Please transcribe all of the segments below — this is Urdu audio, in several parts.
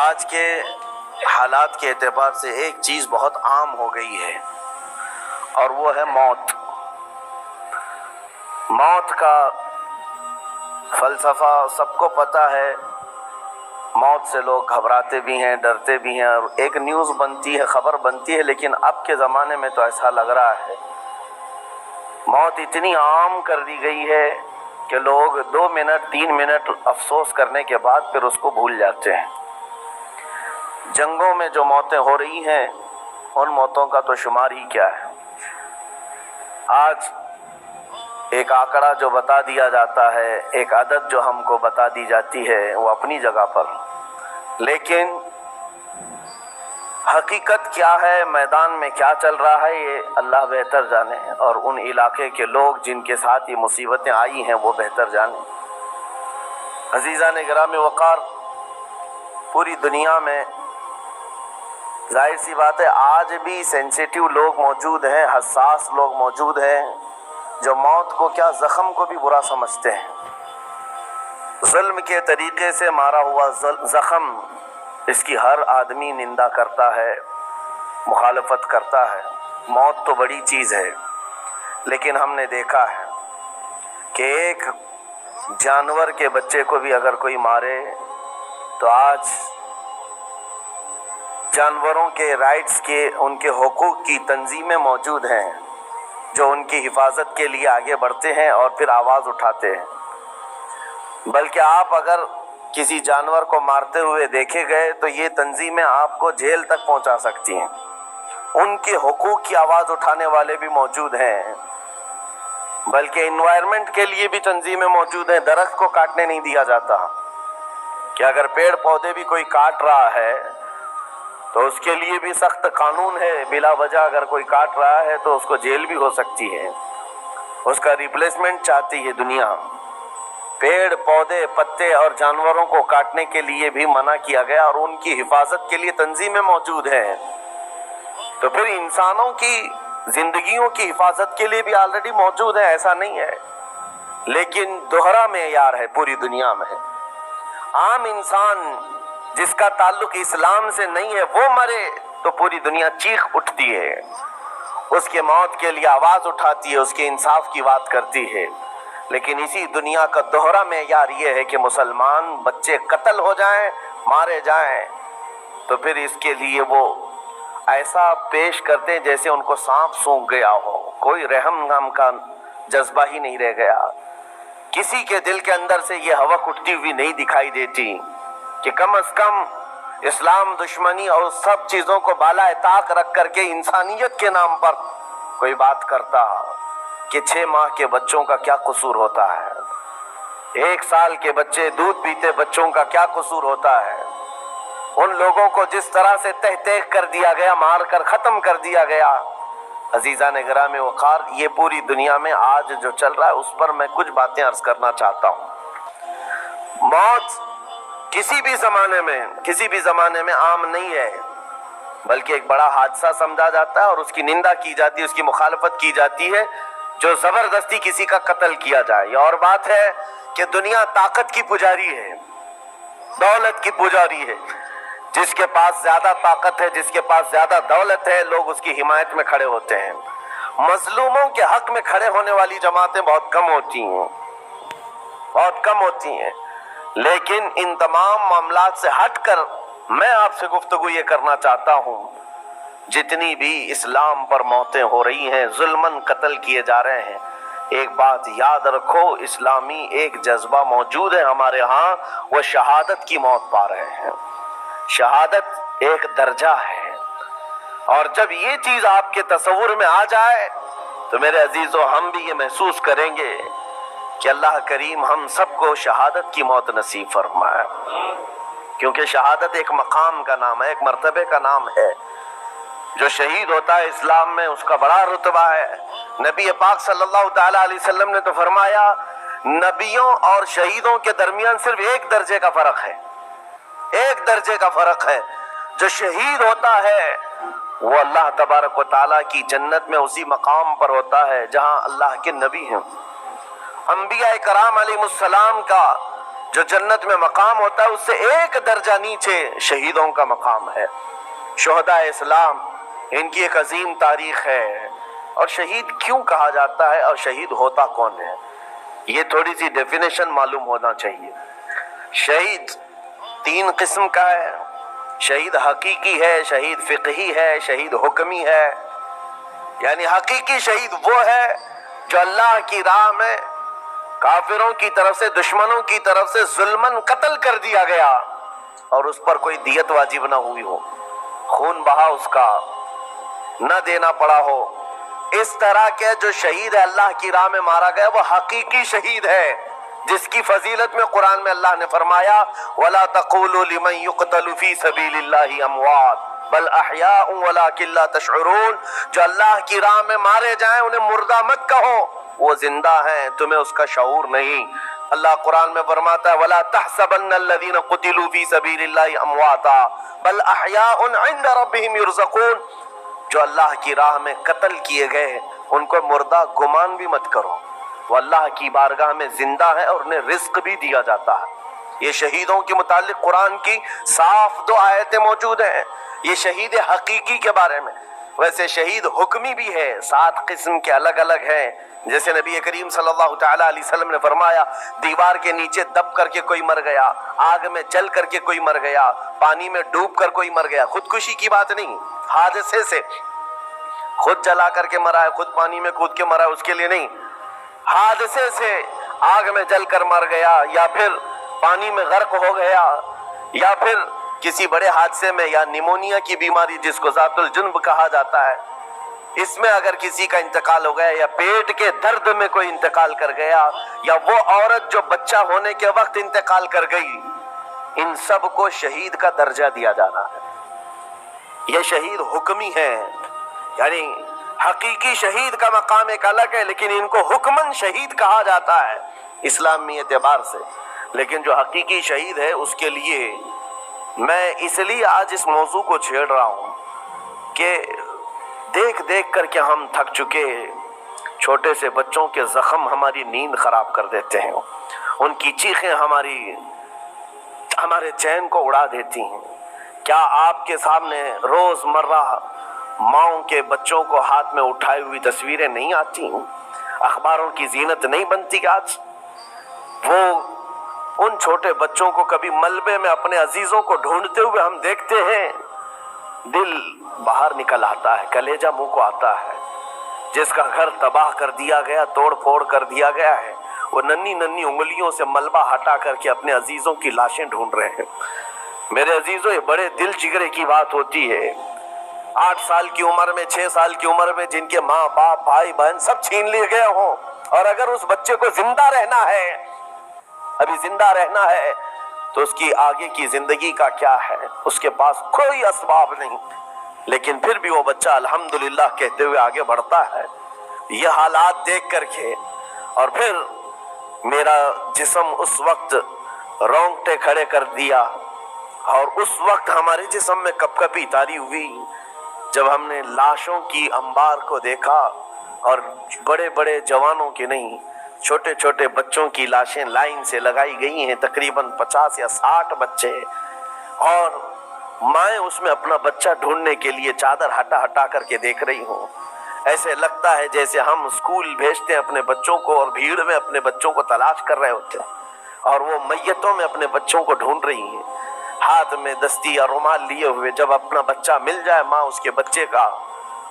آج کے حالات کے اعتبار سے ایک چیز بہت عام ہو گئی ہے اور وہ ہے موت۔ موت کا فلسفہ سب کو پتہ ہے۔ موت سے لوگ گھبراتے بھی ہیں، ڈرتے بھی ہیں، اور ایک نیوز بنتی ہے، خبر بنتی ہے، لیکن اب کے زمانے میں تو ایسا لگ رہا ہے موت اتنی عام کر دی گئی ہے کہ لوگ 2 منٹ 3 منٹ افسوس کرنے کے بعد پھر اس کو بھول جاتے ہیں۔ جنگوں میں جو موتیں ہو رہی ہیں ان موتوں کا تو شمار ہی کیا ہے۔ آج ایک آنکڑا جو بتا دیا جاتا ہے، ایک عدد جو ہم کو بتا دی جاتی ہے، وہ اپنی جگہ پر، لیکن حقیقت کیا ہے، میدان میں کیا چل رہا ہے، یہ اللہ بہتر جانے، اور ان علاقے کے لوگ جن کے ساتھ یہ مصیبتیں آئی ہیں وہ بہتر جانے۔ عزیزان گرامی وقار، پوری دنیا میں ظاہر سی بات ہے آج بھی سینسیٹیو لوگ موجود ہیں، حساس لوگ موجود ہیں جو موت کو کیا زخم کو بھی برا سمجھتے ہیں۔ ظلم کے طریقے سے مارا ہوا زخم، اس کی ہر آدمی نندا کرتا ہے، مخالفت کرتا ہے۔ موت تو بڑی چیز ہے، لیکن ہم نے دیکھا ہے کہ ایک جانور کے بچے کو بھی اگر کوئی مارے تو آج جانوروں کے رائٹس کے، ان کے حقوق کی تنظیمیں موجود ہیں جو ان کی حفاظت کے لیے آگے بڑھتے ہیں اور پھر آواز اٹھاتے ہیں۔ بلکہ آپ اگر کسی جانور کو مارتے ہوئے دیکھے گئے تو یہ تنظیمیں آپ کو جیل تک پہنچا سکتی ہیں۔ ان کے حقوق کی آواز اٹھانے والے بھی موجود ہیں، بلکہ انوائرمنٹ کے لیے بھی تنظیمیں موجود ہیں۔ درخت کو کاٹنے نہیں دیا جاتا کہ اگر پیڑ پودے بھی کوئی کاٹ رہا ہے تو اس کے لیے بھی سخت قانون ہے، بلا وجہ اگر کوئی کاٹ رہا ہے تو اس کو جیل بھی ہو سکتی ہے، اس کا ریپلیسمنٹ چاہتی ہے دنیا۔ پیڑ پودے پتے اور جانوروں کو کاٹنے کے لیے بھی منع کیا گیا اور ان کی حفاظت کے لیے تنظیمیں موجود ہیں۔ تو پھر انسانوں کی زندگیوں کی حفاظت کے لیے بھی آلریڈی موجود ہے، ایسا نہیں ہے، لیکن دوہرا معیار ہے پوری دنیا میں۔ عام انسان جس کا تعلق اسلام سے نہیں ہے وہ مرے تو پوری دنیا چیخ اٹھتی ہے، اس کے موت کے لیے آواز اٹھاتی ہے، اس کے انصاف کی بات کرتی ہے۔ لیکن اسی دنیا کا دوہرا معیار یہ ہے کہ مسلمان بچے قتل ہو جائیں، مارے جائیں تو پھر اس کے لیے وہ ایسا پیش کرتے ہیں جیسے ان کو سانپ سونگھ گیا ہو، کوئی رحم نام کا جذبہ ہی نہیں رہ گیا۔ کسی کے دل کے اندر سے یہ ہوک اٹھتی ہوئی نہیں دکھائی دیتی کہ کم از کم اسلام دشمنی اور سب چیزوں کو بالائے طاق رکھ کر کے انسانیت کے نام پر کوئی بات کرتا کہ 6 ماہ کے بچوں کا کیا قصور ہوتا ہے، 1 سال کے بچے دودھ پیتے بچوں کا کیا قصور ہوتا ہے۔ ان لوگوں کو جس طرح سے تہ تہ کر دیا گیا، مار کر ختم کر دیا گیا۔ عزیزان گرامی وقار، یہ پوری دنیا میں آج جو چل رہا ہے اس پر میں کچھ باتیں عرض کرنا چاہتا ہوں۔ موت کسی بھی زمانے میں عام نہیں ہے، بلکہ ایک بڑا حادثہ سمجھا جاتا ہے اور اس کی نندا کی جاتی ہے، اس کی مخالفت کی جاتی ہے جو زبردستی کسی کا قتل کیا جائے۔ یہ اور بات ہے کہ دنیا طاقت کی پجاری ہے، دولت کی پجاری ہے۔ جس کے پاس زیادہ طاقت ہے، جس کے پاس زیادہ دولت ہے، لوگ اس کی حمایت میں کھڑے ہوتے ہیں۔ مظلوموں کے حق میں کھڑے ہونے والی جماعتیں بہت کم ہوتی ہیں۔ لیکن ان تمام معاملات سے ہٹ کر میں آپ سے گفتگو یہ کرنا چاہتا ہوں، جتنی بھی اسلام پر موتیں ہو رہی ہیں، ظلماً قتل کیے جا رہے ہیں، ایک بات یاد رکھو، اسلامی ایک جذبہ موجود ہے ہمارے ہاں، وہ شہادت کی موت پا رہے ہیں۔ شہادت ایک درجہ ہے، اور جب یہ چیز آپ کے تصور میں آ جائے تو میرے عزیزو ہم بھی یہ محسوس کریں گے کہ اللہ کریم ہم سب کو شہادت کی موت نصیب فرمائے، کیونکہ شہادت ایک مقام کا نام ہے، ایک مرتبے کا نام ہے۔ جو شہید ہوتا ہے اسلام میں اس کا بڑا رتبہ ہے۔ نبی پاک صلی اللہ تعالی علیہ وسلم نے تو فرمایا نبیوں اور شہیدوں کے درمیان صرف 1 درجے کا فرق ہے، 1 درجے کا فرق ہے۔ جو شہید ہوتا ہے وہ اللہ تبارک و تعالیٰ کی جنت میں اسی مقام پر ہوتا ہے جہاں اللہ کے نبی ہیں۔ انبیاء کرام علیہ السلام کا جو جنت میں مقام ہوتا ہے اس سے ایک درجہ نیچے شہیدوں کا مقام ہے۔ شہداء اسلام ان کی ایک عظیم تاریخ ہے، اور شہید کیوں کہا جاتا ہے اور شہید ہوتا کون ہے، یہ تھوڑی سی ڈیفینیشن معلوم ہونا چاہیے۔ شہید 3 قسم کا ہے، شہید حقیقی ہے، شہید فقہی ہے، شہید حکمی ہے۔ یعنی حقیقی شہید وہ ہے جو اللہ کی راہ میں کافروں کی طرف سے، دشمنوں کی طرف سے ظلماً قتل کر دیا گیا اور اس پر کوئی دیت واجب نہ ہوئی ہو، خون بہا اس کا نہ دینا پڑا ہو، اس طرح کے جو شہید ہے اللہ کی راہ میں مارا گیا وہ حقیقی شہید ہے، جس کی فضیلت میں قرآن میں اللہ نے فرمایا وَلَا تَقُولُوا لِمَن يُقْتَلُ فِي سَبِيلِ اللَّهِ أَمْوَاتٌ بَلْ أَحْيَاءٌ وَلَٰكِن لَّا تَشْعُرُونَ۔ جو اللہ کی راہ میں مارے جائیں انہیں مردہ مت کہو، وہ زندہ ہیں، تمہیں اس کا شعور نہیں۔ اللہ قرآن میں فرماتا ہے وَلَا تَحْسَبَنَّ الَّذِينَ قُتِلُوا فِي سَبِيلِ اللَّهِ أَمْوَاتًا بَلْ أَحْيَاءٌ عِندَ رَبِّهِمْ يُرْزَقُونَ۔ جو اللہ کی راہ میں قتل کیے گئے ان کو مردہ گمان بھی مت کرو، وہ اللہ کی بارگاہ میں زندہ ہے اور انہیں رزق بھی دیا جاتا ہے۔ یہ شہیدوں کے متعلق قرآن کی صاف 2 آیتیں موجود ہیں، یہ شہید حقیقی کے بارے میں۔ ویسے شہید حکمی بھی ہے، 7 قسم کے الگ الگ ہیں، جیسے نبی کریم صلی اللہ تعالیٰ علیہ وسلم نے فرمایا دیوار کے نیچے دب کر کے کوئی مر گیا، آگ میں جل کر کے کوئی مر گیا، پانی میں ڈوب کر کوئی مر گیا، خودکشی کی بات نہیں، حادثے سے خود جلا کر کے مرا ہے، خود پانی میں کود کے مرا ہے، اس کے لیے نہیں، حادثے سے آگ میں جل کر مر گیا، یا پھر پانی میں غرق ہو گیا، یا پھر کسی بڑے حادثے میں، یا نیمونیا کی بیماری جس کو ذات الجنب کہا جاتا ہے، اس میں اگر کسی کا انتقال ہو گیا، یا پیٹ کے درد میں کوئی انتقال کر گیا، یا وہ عورت جو بچہ ہونے کے وقت انتقال کر گئی، ان سب کو شہید کا درجہ دیا جانا ہے۔ یہ شہید حکمی ہے، یعنی حقیقی شہید کا مقام ایک الگ ہے، لیکن ان کو حکماً شہید کہا جاتا ہے اسلامی اعتبار سے۔ لیکن جو حقیقی شہید ہے اس کے لیے میں اس لیے آج اس موضوع کو چھیڑ رہا ہوں کہ دیکھ دیکھ کر کے ہم تھک چکے، چھوٹے سے بچوں کے زخم ہماری نیند خراب کر دیتے ہیں، ان کی چیخیں ہمارے چین کو اڑا دیتی ہیں۔ کیا آپ کے سامنے روز مرہ ماؤں کے بچوں کو ہاتھ میں اٹھائی ہوئی تصویریں نہیں آتی ہیں؟ اخباروں کی زینت نہیں بنتی آج؟ وہ ان چھوٹے بچوں کو کبھی ملبے میں اپنے عزیزوں کو ڈھونڈتے ہوئے ہم دیکھتے ہیں، دل باہر نکل آتا ہے، کلیجہ منہ کو آتا ہے۔ جس کا گھر تباہ کر دیا گیا، توڑ پھوڑ کر دیا گیا ہے، وہ ننھی ننھی انگلیوں سے ملبہ ہٹا کر کے اپنے عزیزوں کی لاشیں ڈھونڈ رہے ہیں۔ میرے عزیزوں، یہ بڑے دل جگرے کی بات ہوتی ہے۔ 8 سال کی عمر میں، 6 سال کی عمر میں جن کے ماں باپ بھائی بہن سب چھین لیے گئے ہوں، اور اگر اس بچے کو زندہ رہنا ہے، ابھی زندہ رہنا ہے، تو اس کی آگے کی زندگی کا کیا ہے؟ اس کے پاس کوئی اسباب نہیں، لیکن پھر بھی وہ بچہ الحمدللہ کہتے ہوئے آگے بڑھتا ہے۔ یہ حالات دیکھ کر کے اور پھر میرا جسم اس وقت رونگٹے کھڑے کر دیا، اور اس وقت ہمارے جسم میں کپ کپی طاری ہوئی جب ہم نے لاشوں کی انبار کو دیکھا، اور بڑے بڑے جوانوں کی نہیں، چھوٹے چھوٹے بچوں کی لاشیں لائن سے لگائی گئی ہیں، تقریباً 50 یا 60 بچے، اور مائیں اس میں اپنا بچہ ڈھونڈنے کے لیے چادر ہٹا ہٹا کر کے دیکھ رہی ہوں۔ ایسے لگتا ہے جیسے ہم اسکول بھیجتے ہیں اپنے بچوں کو اور بھیڑ میں اپنے بچوں کو تلاش کر رہے ہوتے ہیں، اور وہ میتوں میں اپنے بچوں کو ڈھونڈ رہی ہیں، ہاتھ میں دستی یا رومال لیے ہوئے۔ جب اپنا بچہ مل جائے، ماں اس کے بچے کا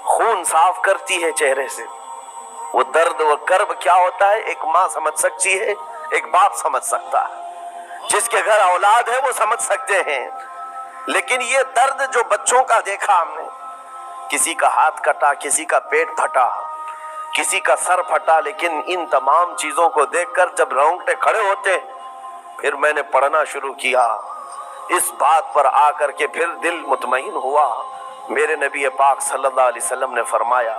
خون صاف کرتی ہے چہرے سے۔ وہ درد و کرب کیا ہوتا ہے ایک ماں سمجھ سکتی ہے، ایک باپ سمجھ سکتا ہے، جس کے گھر اولاد ہے وہ سمجھ سکتے ہیں۔ لیکن یہ درد جو بچوں کا دیکھا ہم نے، کسی کا ہاتھ کٹا، کسی کا پیٹ پھٹا، کسی کا سر پھٹا، لیکن ان تمام چیزوں کو دیکھ کر جب رونگٹے کھڑے ہوتے، پھر میں نے پڑھنا شروع کیا۔ اس بات پر آ کر کے پھر دل مطمئن ہوا۔ میرے نبی پاک صلی اللہ علیہ وسلم نے فرمایا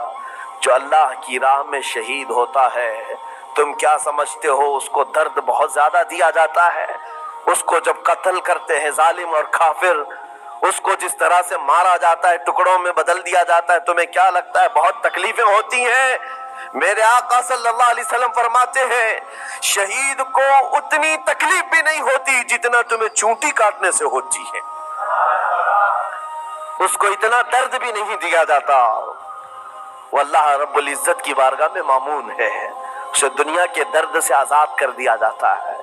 جو اللہ کی راہ میں شہید ہوتا ہے، تم کیا سمجھتے ہو اس کو درد بہت زیادہ دیا جاتا ہے؟ اس کو جب قتل کرتے ہیں ظالم اور کافر، اس کو جس طرح سے مارا جاتا ہے، ٹکڑوں میں بدل دیا جاتا ہے، تمہیں کیا لگتا ہے بہت تکلیفیں ہوتی ہیں؟ میرے آقا صلی اللہ علیہ وسلم فرماتے ہیں شہید کو اتنی تکلیف بھی نہیں ہوتی جتنا تمہیں چونٹی کاٹنے سے ہوتی ہے، اس کو اتنا درد بھی نہیں دیا جاتا، وہ اللہ رب العزت کی بارگاہ میں مامون ہے، اسے دنیا کے درد سے آزاد کر دیا جاتا ہے۔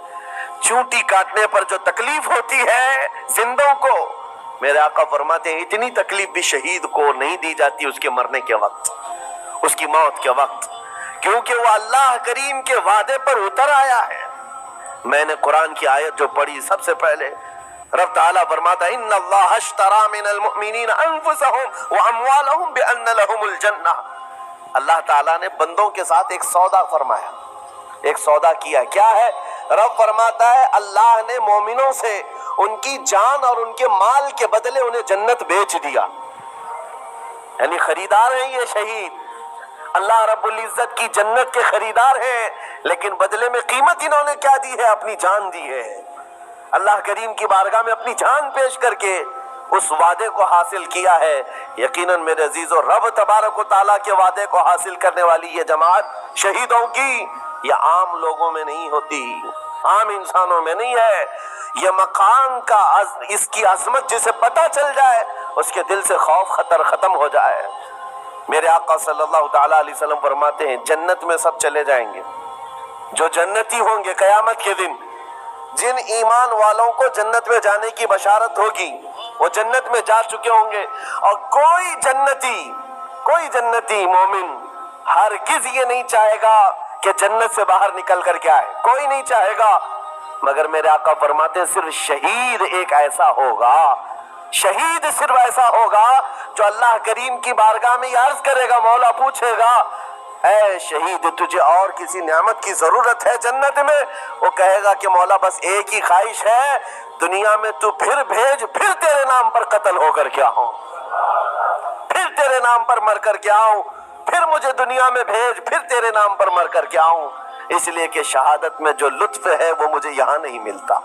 چونٹی کاٹنے پر جو تکلیف ہوتی ہے زندوں کو، میرے آقا فرماتے ہیں اتنی تکلیف بھی شہید کو نہیں دی جاتی اس کے مرنے کے وقت، اس کی موت کے وقت، کیونکہ وہ اللہ کریم کے وعدے پر اتر آیا ہے۔ میں نے قرآن کی آیت جو پڑھی سب سے پہلے، رب تعالیٰ فرماتا ہے ان اللہ اشترى من المؤمنین انفسهم واموالهم بان لهم الجنہ، اللہ تعالیٰ نے بندوں کے ساتھ ایک سودا فرمایا، ایک سودا کیا، کیا ہے؟ رب فرماتا ہے اللہ نے مومنوں سے ان کی جان اور ان کے مال کے بدلے انہیں جنت بیچ دیا، یعنی خریدار ہیں یہ شہید، اللہ رب العزت کی جنت کے خریدار ہیں، لیکن بدلے میں قیمت انہوں نے کیا دی ہے؟ اپنی جان دی ہے، اللہ کریم کی بارگاہ میں اپنی جان پیش کر کے اس وعدے کو حاصل کیا ہے۔ یقیناً میرے عزیزو رب تبارک و تعالیٰ کے وعدے کو حاصل کرنے والی یہ جماعت شہیدوں کی یہ عام لوگوں میں نہیں ہوتی، عام انسانوں میں نہیں ہے، یہ مقام کا اس کی عظمت جسے پتہ چل جائے اس کے دل سے خوف خطر ختم ہو جائے۔ میرے آقا صلی اللہ تعالیٰ علیہ وسلم فرماتے ہیں جنت میں سب چلے جائیں گے، جو جنتی ہوں گے قیامت کے دن، جن ایمان والوں کو جنت میں جانے کی بشارت ہوگی وہ جنت میں جا چکے ہوں گے، اور کوئی جنتی مومن ہرگز یہ نہیں چاہے گا کہ جنت سے باہر نکل کر کے آئے، کوئی نہیں چاہے گا، مگر میرے آقا فرماتے ہیں صرف شہید ایک ایسا ہوگا، شہید صرف ایسا ہوگا جو اللہ کریم کی بارگاہ میں یہ عرض کرے گا، مولا پوچھے گا اے شہید تجھے اور کسی نعمت کی ضرورت ہے جنت میں؟ وہ کہے گا کہ مولا بس ایک ہی خواہش ہے، دنیا میں تو پھر بھیج، پھر تیرے نام پر قتل ہو کر کے آؤں، پھر تیرے نام پر مر کر کے آؤں، پھر مجھے دنیا میں بھیج، پھر تیرے نام پر مر کر کے آؤں، اس لیے کہ شہادت میں جو لطف ہے وہ مجھے یہاں نہیں ملتا،